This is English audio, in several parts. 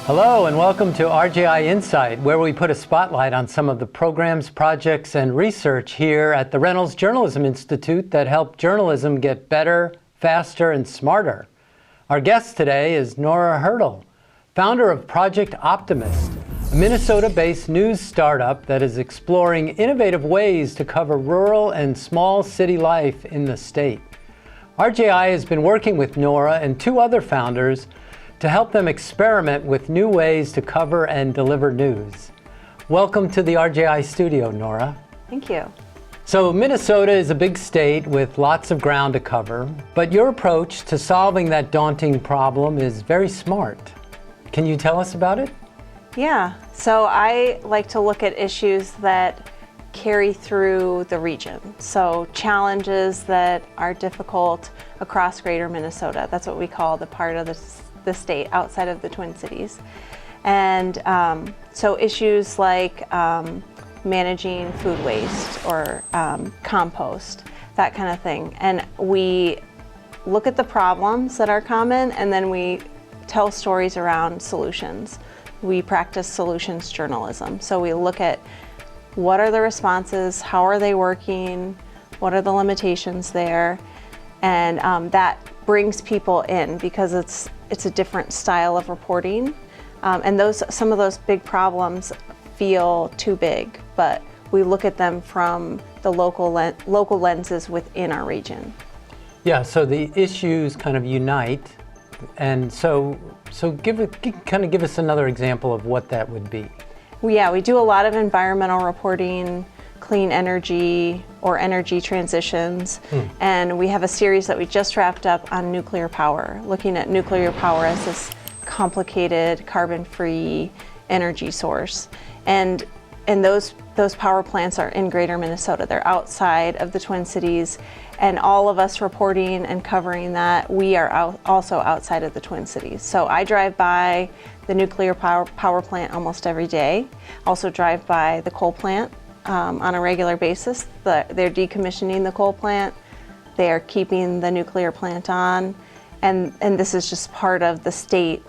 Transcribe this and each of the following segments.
Hello and welcome to RJI Insight, where we put a spotlight on some of the programs, projects, and research here at the Reynolds Journalism Institute that help journalism get better, faster, and smarter. Our guest today is Nora Hertel, founder of Project Optimist, a Minnesota-based news startup that is exploring innovative ways to cover rural and small city life in the state. RJI has been working with Nora and two other founders to help them experiment with new ways to cover and deliver news. Welcome to the RJI studio, Nora. Thank you. So Minnesota is a big state with lots of ground to cover, but your approach to solving that daunting problem is very smart. Can you tell us about it? Yeah, so I like to look at issues that carry through the region. So challenges that are difficult across greater Minnesota. That's what we call the part of the state outside of the Twin Cities. And so issues like managing food waste or compost, that kind of thing. And we look at the problems that are common and then we tell stories around solutions. We practice solutions journalism. So we look at what are the responses, how are they working, what are the limitations there, and that brings people in because it's a different style of reporting, and some of those big problems feel too big, but we look at them from the local lenses within our region. Yeah, so the issues kind of unite, and so give us another example of what that would be. We do a lot of environmental reporting, clean energy or energy transitions, and we have a series that we just wrapped up on nuclear power, looking at nuclear power as this complicated carbon-free energy source. And those power plants are in greater Minnesota. They're outside of the Twin Cities, and all of us reporting and covering that, we are also outside of the Twin Cities. So I drive by the nuclear power plant almost every day. Also drive by the coal plant on a regular basis. They're decommissioning the coal plant. They are keeping the nuclear plant on. And this is just part of the state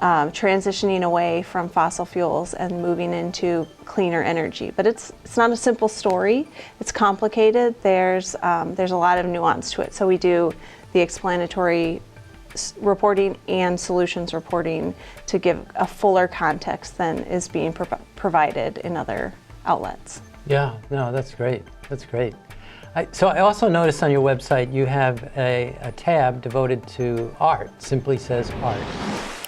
transitioning away from fossil fuels and moving into cleaner energy. But it's not a simple story. It's complicated. There's a lot of nuance to it. So we do the explanatory reporting and solutions reporting to give a fuller context than is being provided in other outlets. Yeah, no, that's great. That's great. So I also noticed on your website you have a tab devoted to art. Simply says art.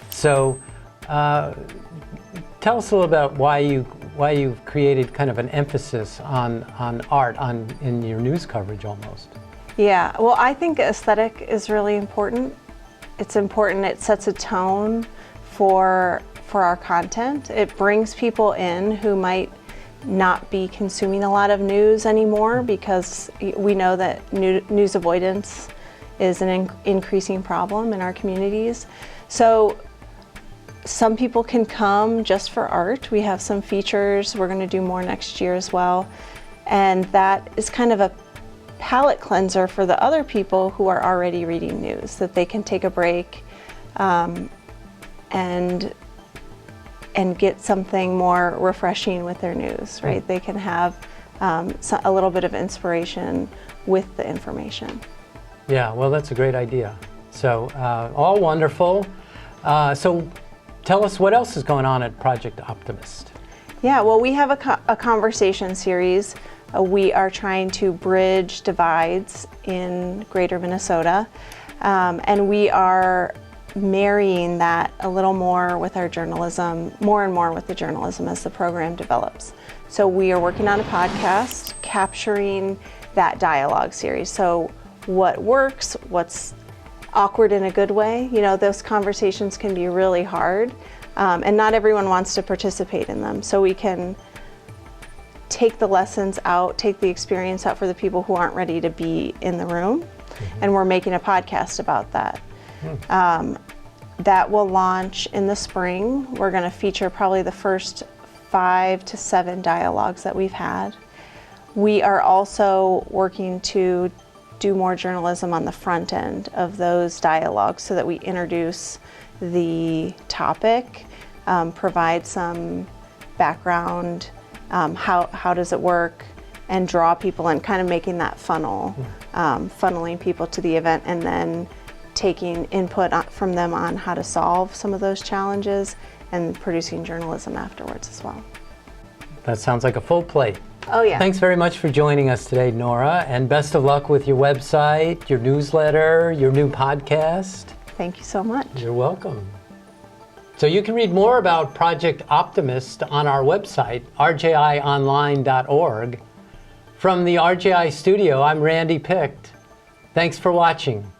So tell us a little about why you've created kind of an emphasis on art in your news coverage almost. Yeah, well, I think aesthetic is really important. It's important. It sets a tone for our content. It brings people in who might not be consuming a lot of news anymore because we know that news avoidance is an increasing problem in our communities. So some people can come just for art. We have some features. We're going to do more next year as well. And that is kind of a palate cleanser for the other people who are already reading news, that they can take a break and get something more refreshing with their news, right? They can have a little bit of inspiration with the information. Yeah, well, that's a great idea. So all wonderful. So tell us what else is going on at Project Optimist. Yeah, well, we have a conversation series. We are trying to bridge divides in greater Minnesota, and we are marrying that a little more with our journalism, more and more with the journalism as the program develops. So we are working on a podcast capturing that dialogue series. So what works, what's awkward in a good way, those conversations can be really hard, and not everyone wants to participate in them. So we can take the lessons out, take the experience out for the people who aren't ready to be in the room, and we're making a podcast about that. That will launch in the spring. We're going to feature probably the first 5 to 7 dialogues that we've had. We are also working to do more journalism on the front end of those dialogues so that we introduce the topic provide some background, how does it work, and draw people in, kind of making that funnel, funneling people to the event, and then taking input from them on how to solve some of those challenges and producing journalism afterwards as well. That sounds like a full plate. Oh yeah. Thanks very much for joining us today, Nora, and best of luck with your website, your newsletter, your new podcast. Thank you so much. You're welcome. So you can read more about Project Optimist on our website, rjionline.org. From the RJI studio, I'm Randy Picht. Thanks for watching.